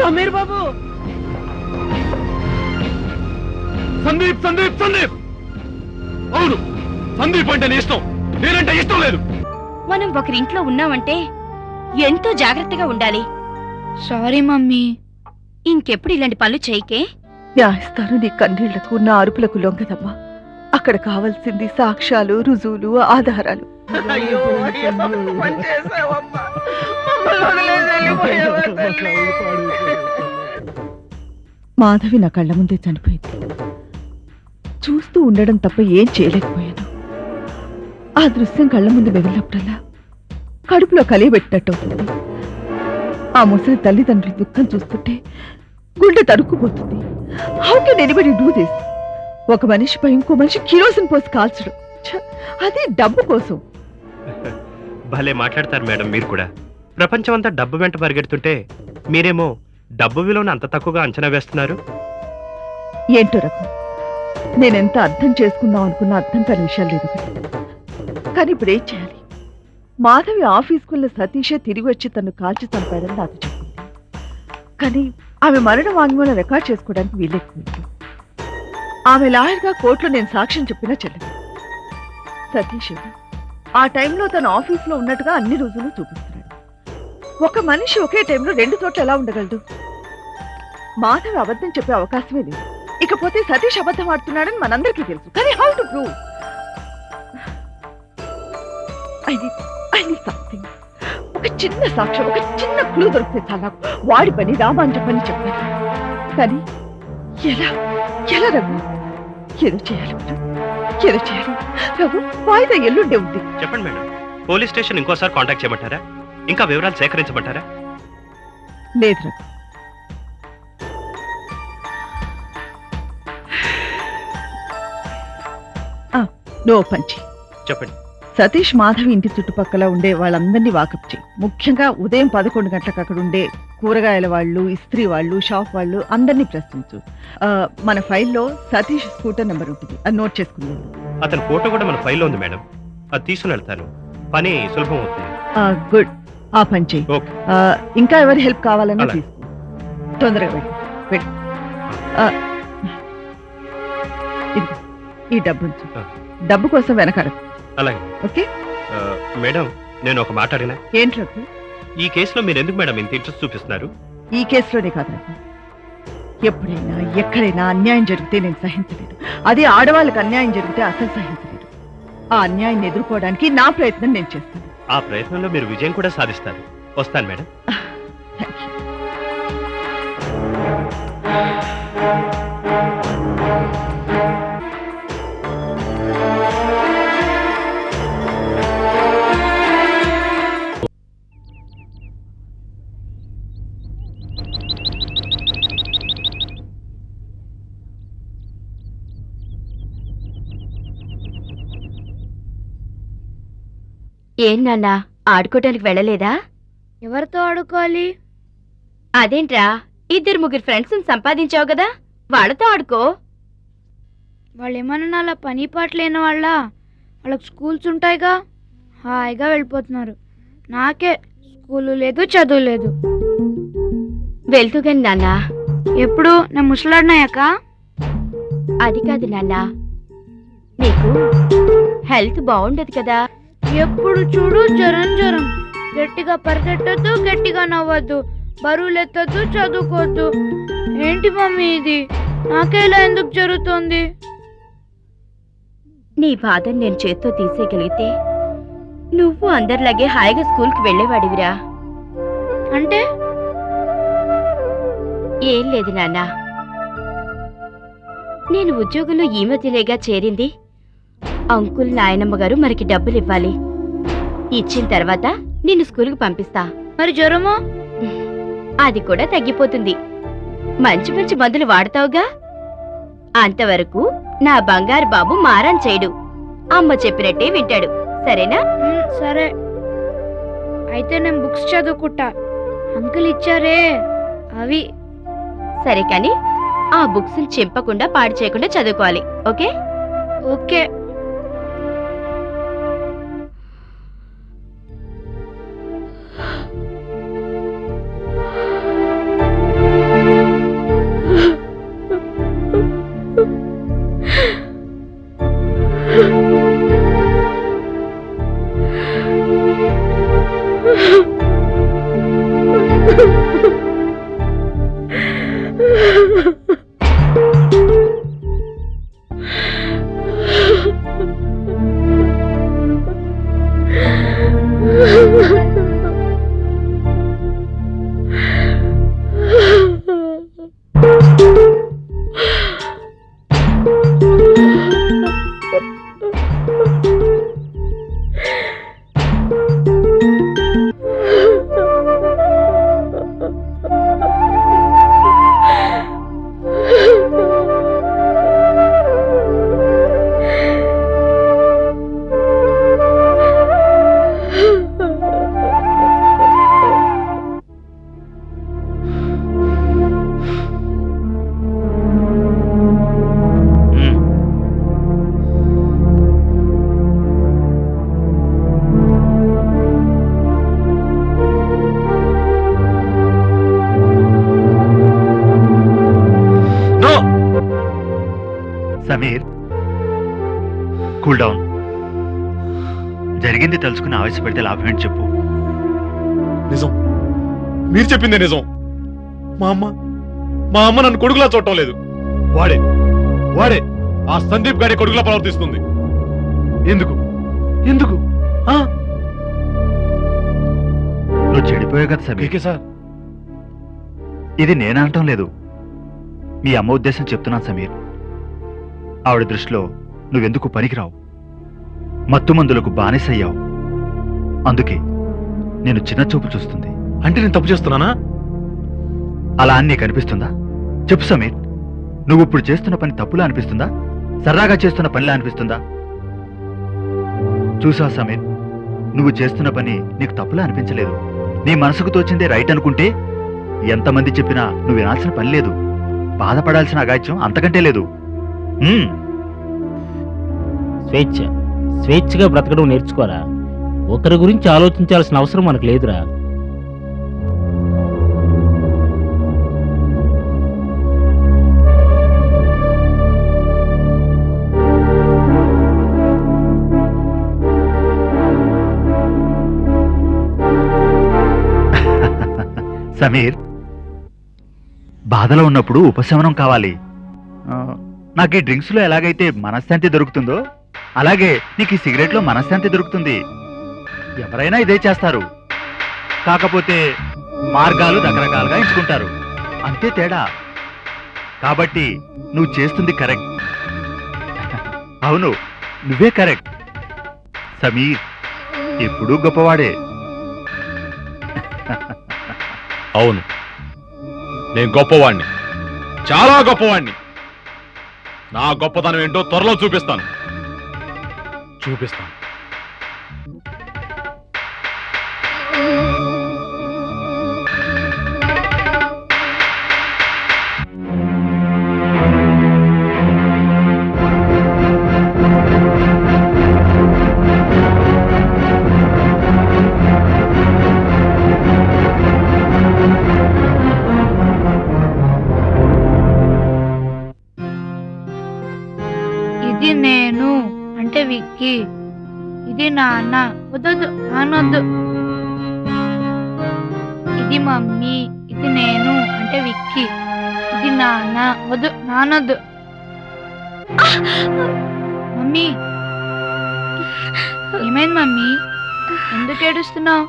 సమీర్ బాబు. సందీప్ సందీప్ సందీప్. అవును, సందీప్ అంటే నీ ఇష్టం, నేనంటే ఇష్టం లేదు. మనం ఒకరింట్లో ఉన్నామంటే ఎంతో జాగ్రత్తగా ఉండాలి. Sorry mummy. ఇంకెప్పుడు ఇలాంటి పనులు చేయకే. న్యాయస్థానం నీ కన్నీళ్లకు నా అరుపులకు లొంగదమ్మా. అక్కడ కావాల్సింది సాక్ష్యాలు, రుజువులు, ఆధారాలు. మాధవి నా కళ్ళ ముందే చనిపోయింది. చూస్తూ ఉండడం తప్ప ఏం చేయలేకపోయాను. ఆ దృశ్యం కళ్ళ ముందు మెదిలినప్పుడల్లా కడుపులో కలియబెట్టినట్టు అవుతుంది. ఆ ముసలి తల్లిదండ్రుల దుఃఖం చూస్తుంటే గుండె తరుక్కుపోతుంది. How can anybody do this? ఒక మనిషిపై ఇంకో మనిషి కిరోసిన్ పోసి కాల్చడం, అది డబ్బు కోసం. భలే మాట్లాడతారు మేడం మీరు కూడా. ప్రపంచం అంతా డబ్బు వెంట పరిగెడుతుంటే మీరేమో డబ్బు విలువను అంత తక్కువగా అంచనా వేస్తున్నారు. ఏంటో రకం, నేనెంత అర్థం చేసుకుందాం అనుకున్నా అర్థం కాని విషయాలు లేదు. కానీ ఇప్పుడు ఏం చేయాలి? మాధవి ఆఫీస్కున్న సతీషే తిరిగి వచ్చి తను కాల్చి చంపాడని నాకు చెప్పింది. కానీ ఆమె మరణ వాంగ్మూలం రికార్డ్ చేసుకోవడానికి వీలెక్కువ. ఆమె లాయర్గా కోర్టులో నేను సాక్ష్యం చెప్పినా చెల్లెదు. సతీష్ ఆ టైంలో తన ఆఫీస్లో ఉన్నట్టుగా అన్ని రోజులు చూపిస్తున్నాడు. ఒక మనిషి ఒకే టైంలో రెండు చోట్ల ఎలా ఉండగలడు? మాధవి అబద్ధం చెప్పే అవకాశమే లేదు. ఇకపోతే సతీష్ అబద్ధం ఆడుతున్నాడని మనందరికీ తెలుసు. కానీ how to prove? I need something. ఒక చిన్న సాక్ష్యం, ఒక చిన్న క్లూ దొరికితే చాలా. వాడి పని రామాంజ పని చెప్పాను. కానీ ఎలా ఎలా రఘు? ఏదో చేయాలి, ఏదో చేయాలి రఘు. వాయిదా ఎల్లుండే ఉంది. చెప్పండి మేడం, పోలీస్ స్టేషన్ ఇంకోసారి కాంటాక్ట్ చేయమంటారా? ఇంకా వివరాలు సేకరించమంటారా? లేదు రఘు, నో పంచి. చెప్పండి. సతీష్ మాధవి ఇంటి చుట్టుపక్కల ఉండే వాళ్ళందరినీ వాకప్ చేయి. ముఖ్యంగా ఉదయం 11 గంటలకు అక్కడ ఉండే కూరగాయల వాళ్ళు, ఇస్త్రీ వాళ్ళు, షాప్ వాళ్ళు అందరినీ ప్రశ్నించు. మన ఫైల్లో సతీష్ స్కూటర్ నెంబర్ ఉంటుంది, అది నోట్ చేసుకుందాం. అతని ఫోటో కూడా మన ఫైల్లో ఉంది మేడం, అది తీసుకుని వెళ్తాను. పని సులభం అవుతుంది. గుడ్, ఆ పని చేయి. ఓకే. ఇంకా ఎవరి హెల్ప్ కావాలన్నా తీసుకో. తొందరగా వెళ్ళి వెళ్ళి. ఈ డబ్బు ఉంచు. డబ్బు కోసం వెనకాడకు. అలాగే. ఓకే మేడం, నేను ఒక మాట అడిగినా? ఏంటి రఘు? ఈ కేసులో మీరు ఎందుకు మేడం ఇంత ఇంట్రెస్ట్ చూపిస్తున్నారు? ఈ కేసులోనే కాదు రఘు, ఎప్పుడైనా ఎక్కడైనా అన్యాయం జరిగితే నేను సహించలేదు. అదే ఆడవాళ్ళకి అన్యాయం జరిగితే అసలు సహించలేదు. ఆ అన్యాయాన్ని ఎదుర్కోవడానికి నా ప్రయత్నం నేను చేస్తాను. ఆ ప్రయత్నంలో మీరు విజయం కూడా సాధిస్తారు. వస్తాను మేడం. Thank you. ఏం నాన్నా, ఆడుకోవటానికి వెళ్ళలేదా? ఎవరితో ఆడుకోవాలి? అదేంట్రా, 2-3 ఫ్రెండ్స్ సంపాదించావు కదా, వాళ్ళతో ఆడుకో. వాళ్ళు ఏమన్నా అలా పని పాటలేని వాళ్ళకి స్కూల్స్ ఉంటాయిగా, హాయిగా వెళ్ళిపోతున్నారు. నాకే స్కూలు లేదు, చదువు లేదు. వెళ్తూ గాని నాన్నా. ఎప్పుడు? నేను ముసలాడినాయాక? అది కాదు నాన్నా, నీకు హెల్త్ బాగుండదు కదా. ఎప్పుడు చూడు జ్వరం జ్వరం. గట్టిగా పరిగెట్టద్దు, గట్టిగా నవ్వద్దు, బరువులు ఎత్తద్దు, చదువుకోవద్దు. ఏంటి మమ్మీ ఇది? నాకే ఇలా ఎందుకు జరుగుతోంది? నీ బాధను నేను చేత్తో తీసేయగలిగితే నువ్వు అందరిలాగే హాయిగా స్కూల్కి వెళ్ళేవాడివిరా. అంటే? ఏం లేదు నాన్న, నేను ఉద్యోగంలో ఈ మధ్యలేగా చేరింది. అంకుల్, నాయనమ్మ గారు మనకి డబ్బులు ఇవ్వాలి. ఇచ్చిన తర్వాత నిన్ను స్కూల్కి పంపిస్తా. మరి జ్వరమో? అది కూడా తగ్గిపోతుంది. మంచి మంచి మందులు వాడతావుగా. అంతవరకు నా బంగారు బాబు మారం చేయడు. అమ్మ చెప్పినట్టే వింటాడు. సరేనా? సరే. అయితే నేను బుక్స్ చదువుకుంటా. అంకుల్ ఇచ్చారే అవి. సరే, కానీ ఆ బుక్స్ చింపకుండా పాడు చేయకుండా చదువుకోవాలి. Okay? Okay. Sameer, cool down. జరిగింది తెలుసుకుని ఆవేశపడితే లాభం ఏంటి చెప్పు. నిజం, మీరు చెప్పిందే నిజం. మా అమ్మ నన్ను కొడుకులా చూడటం లేదు. వాడే వాడే ఆ సందీప్ గారి కొడుకులా ప్రవర్తిస్తుంది. ఎందుకు ఎందుకు నువ్వు చెడిపోయావు కదా సమీర్. సార్, ఇది నేనంటం లేదు, మీ అమ్మ ఉద్దేశం చెప్తున్నాను సమీర్. ఆవిడ దృష్టిలో నువ్వెందుకు పనికిరావు, మత్తు మందులకు బానిసయ్యావు. అందుకే నేను చిన్న చూపు చూస్తుంది. అంటే నేను తప్పు చేస్తున్నానా? అలా అని నీకు అనిపిస్తుందా? చెప్పు సమీర్, నువ్వు ఇప్పుడు చేస్తున్న పని తప్పులా అనిపిస్తుందా, సరదాగా చేస్తున్న పనిలా అనిపిస్తుందా? చూసా సమీర్, నువ్వు చేస్తున్న పని నీకు తప్పులా అనిపించలేదు. నీ మనసుకు తోచిందే రైట్ అనుకుంటే ఎంతమంది చెప్పినా నువ్వు వినాల్సిన పని లేదు, బాధపడాల్సిన అగాత్యం అంతకంటే లేదు. స్వేచ్ఛగా బ్రతకడం నేర్చుకోరా. ఒకరి గురించి ఆలోచించాల్సిన అవసరం మనకు లేదురా. సమీర్, బాధలో ఉన్నప్పుడు ఉపశమనం కావాలి. నాకు ఈ డ్రింక్స్ లో ఎలాగైతే మనశ్శాంతి దొరుకుతుందో అలాగే నీకు ఈ సిగరెట్ లో మనశ్శాంతి దొరుకుతుంది. ఎవరైనా ఇదే చేస్తారు, కాకపోతే మార్గాలు రకరకాలుగా ఎంచుకుంటారు, అంతే తేడా. కాబట్టి నువ్వు చేస్తుంది కరెక్ట్. అవును, నువ్వే కరెక్ట్. సమీర్ ఎప్పుడూ గొప్పవాడే. అవును, నేను గొప్పవాణ్ణి, చాలా గొప్పవాణ్ణి. నా గొప్పతనం ఏంటో త్వరలో చూపిస్తాను. ఇది నేను అంటే విక్కీ, ఇది నాన్న. వద్దొద్దు, నాన్నొద్దు. ఇది మమ్మీ, ఇది నేను అంటే విక్కీ, ఇది నాన్న. వద్దు, నాన్నొద్దు. మమ్మీ, ఏమైంది మమ్మీ? ఎందుకు ఏడుస్తున్నావు?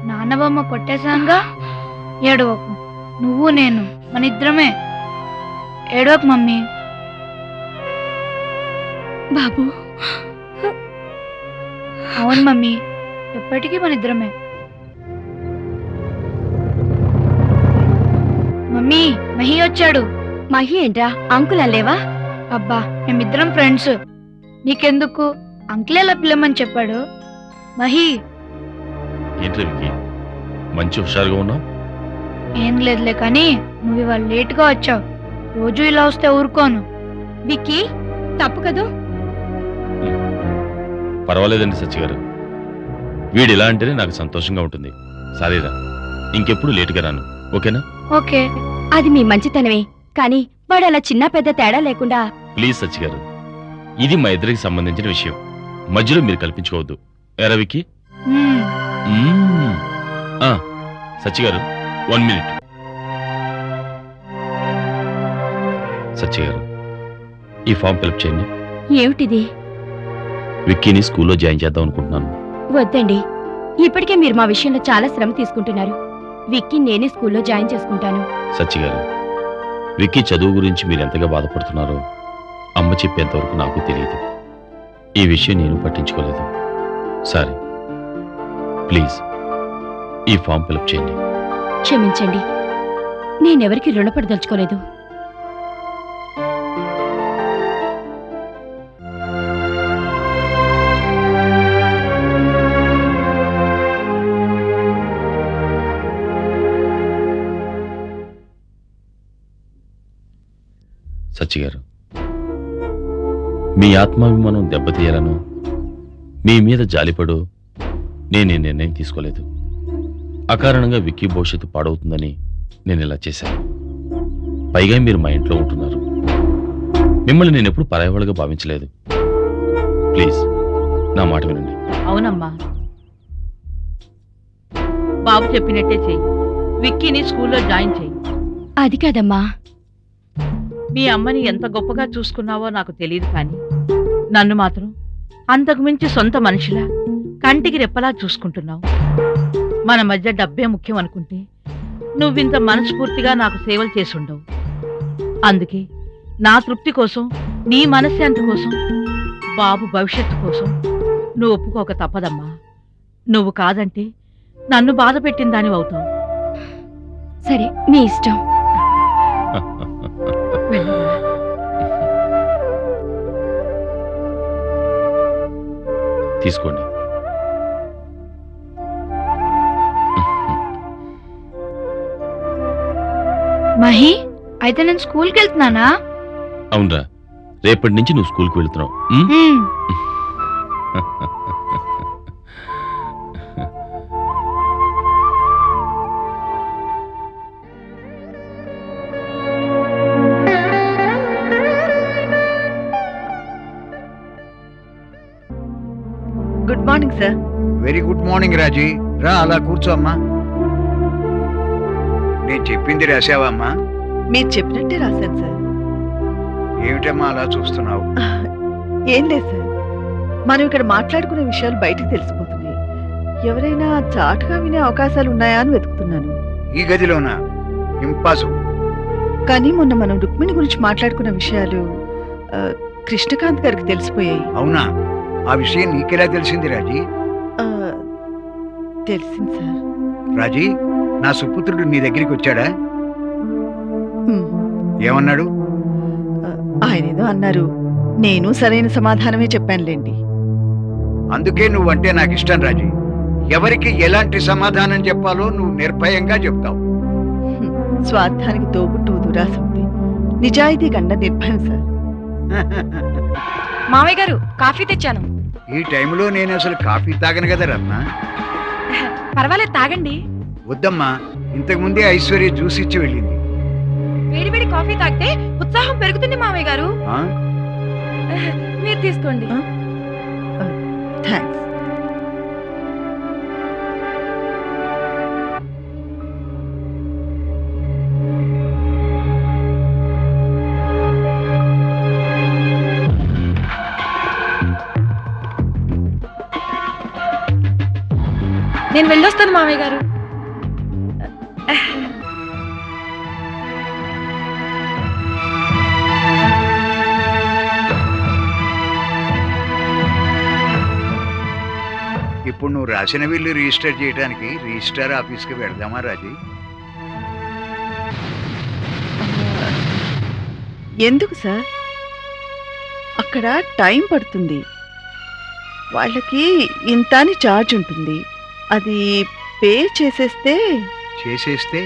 నాన్న బొమ్మ కొట్టేశాంగా. ఏడవకు, నువ్వు నేను మన ఇద్దరమే. ఏడవకు మమ్మీ. బాబు, అవును మమ్మీ, ఎప్పటికీ మన ఇద్దరమే. మమ్మీ, మహి వచ్చాడు. మహి ఏంట్రా, అంకుల్ అల్లేవా? అబ్బా, మేమిద్దరం ఫ్రెండ్స్. నీకెందుకు? అంకుల్ ఎలా పిల్లమని చెప్పాడు. మహి. ఏంటి విక్కీ, మంచి హుషారుగా ఉన్నావు? ఏం లేదులే, కానీ నువ్వు ఇవాళ లేట్గా వచ్చావు. రోజు ఇలా వస్తే ఊరుకోను. విక్కీ, తప్పు కదూ. పర్వాలేదండి సచ్చి గారు, వీడు ఇలా అంటేనే నాకు సంతోషంగా ఉంటుంది. సరేరా, ఇంకెప్పుడు లేటుగా రాను, ఓకేనా? ఓకే. అది మీ మంచితనమే, కానీ వాడు అలా చిన్న పెద్ద తేడా లేకుండా. ప్లీజ్ సచ్చి గారు, ఇది మా ఇద్దరికి సంబంధించిన విషయం, మధ్యలో మీరు కల్పించుకోవద్దు. ఏరా విక్కీ? సచ్చి గారు, 1 minute. సత్య గారు, ఈ ఫామ్ ఫిలప్ చేయండి. ఏమిటిది? విక్కీని స్కూల్లో జాయిన్ చేద్దాం అనుకుంటున్నాను. వద్దండి, ఇప్పటికే మీరు మా విషయంలో చాలా శ్రమ తీసుకుంటున్నారు. విక్కీ నేనే స్కూల్లో జాయిన్ చేసుకుంటాను. సత్య గారు, విక్కీ చదువు గురించి మీరు ఎంతగా బాధపడుతున్నారో అమ్మ చెప్పేంతవరకు నాకు తెలియదు. ఈ విషయం నేను పట్టించుకోలేదు. సారీ. ప్లీజ్ ఈ ఫామ్ ఫిలప్ చేయండి. క్షమించండి, నేనెవరికి రుణపడదలుచుకోలేదు. సత్య గారు, మీ ఆత్మాభిమానం దెబ్బతీయాలను, మీ మీద జాలిపడు నేను ఈ నిర్ణయం తీసుకోలేదు. అకారణంగా విక్కీ భవిష్యత్తు పాడవుతుందని నేను ఇలా చేశాను. పైగా మీరు మా ఇంట్లో ఉంటున్నారు. మిమ్మల్ని నేను ఎప్పుడు పరాయవాళ్ళుగా భావించలేదు. ప్లీజ్ నా మాట వినండి. అవునమ్మా, బాబు చెప్పినట్టే చెయ్యి. విక్కీని స్కూల్లో జాయిన్ చెయ్యి. అది కాదమ్మా, మీ అమ్మని ఎంత గొప్పగా చూసుకున్నావో నాకు తెలియదు, కానీ నన్ను మాత్రం అంతకు మించి సొంత మనిషిలా కంటికి రెప్పలా చూసుకుంటున్నావు. మన మధ్య డబ్బే ముఖ్యం అనుకుంటే నువ్వింత మనస్ఫూర్తిగా నాకు సేవలు చేసుండవు. అందుకే నా తృప్తి కోసం, నీ మనశ్శాంతి కోసం, బాబు భవిష్యత్తు కోసం నువ్వు ఒప్పుకోక తప్పదమ్మా. నువ్వు కాదంటే నన్ను బాధ పెట్టిన దానివి అవుతావు. సరే మీ ఇష్టం. వెళ్ళమ్మా. తీసుకోండి. మహి, అయితే నేను స్కూల్కి వెళ్తున్నానా? అవునరా, రేపటి నుంచి నువ్వు స్కూల్కి వెళ్తున్నావు. ఉమ్? హ్మ్. Good morning sir. Very good morning Raji. రా, అలా కూర్చో అమ్మా. నేను చెప్పింది రాసావా అమ్మా? మీరు చెప్పినట్టే రాశాను సార్. ఏమిటమ్మా అలా చూస్తున్నావు? ఏం లేదు సార్, మనం ఇక్కడ మాట్లాడుకునే విషయాలు బయటకు తెలిసిపోతున్నాయి. ఎవరైనా చాటుగా వినే అవకాశాలు ఉన్నాయా అని వెతుకుతున్నాను. ఈ గదిలోనా? ఇంపాసిబుల్. కానీ మొన్న మనం రుక్మిణి గురించి మాట్లాడుకున్న విషయాలు కృష్ణకాంత్ గారికి తెలిసిపోయాయి. అవునా? ఆ విషయం నీకెలా తెలిసింది రాజీ? ఆ, తెలిసింది సార్. రాజీ, నా సుపుత్రుడు నీ దగ్గరికి వచ్చాడా? హ్మ్. ఏమన్నాడు? ఆయన ఏదో అన్నారు, నేను సరైన సమాధానమే చెప్పానులేండి. అందుకే నువ్వంటే నాకు ఇష్టం రాజీ. ఎవరికి ఎలాంటి సమాధానం చెప్పాలో నువ్వు నిర్భయంగా చెప్తావు. హ్మ్. స్వార్థానికి తోబుట్టు దురాశ ఉంది, నిజాయితీ కండ నిర్భయం సార్. మామయ్య గారు, కాఫీ తెచ్చాను. ఈ టైంలో నేను అసలు కాఫీ తాగను కదా రత్న. పర్వాలేదు, తాగండి. వద్దమ్మా, ఇంతకు ముందే ఐశ్వర్య జ్యూస్ ఇచ్చి వెళ్ళింది. వేడివేడి కాఫీ తాగితే ఉత్సాహం పెరుగుతుంది మామయ్య గారు. ఆ? మీరు తీసుకోండి. థ్యాంక్స్. నేను వెళ్ళొస్తాను మామయ్య గారు. ఇప్పుడు నువ్వు రాసిన బిల్లు రిజిస్టర్ చేయడానికి రిజిస్టర్ ఆఫీస్కి వెళ్దామా రాజీ? ఎందుకు సార్? అక్కడ టైం పడుతుంది. వాళ్ళకి ఇంత అని ఛార్జ్ ఉంటుంది. అది పే చేసేస్తే చేసేస్తే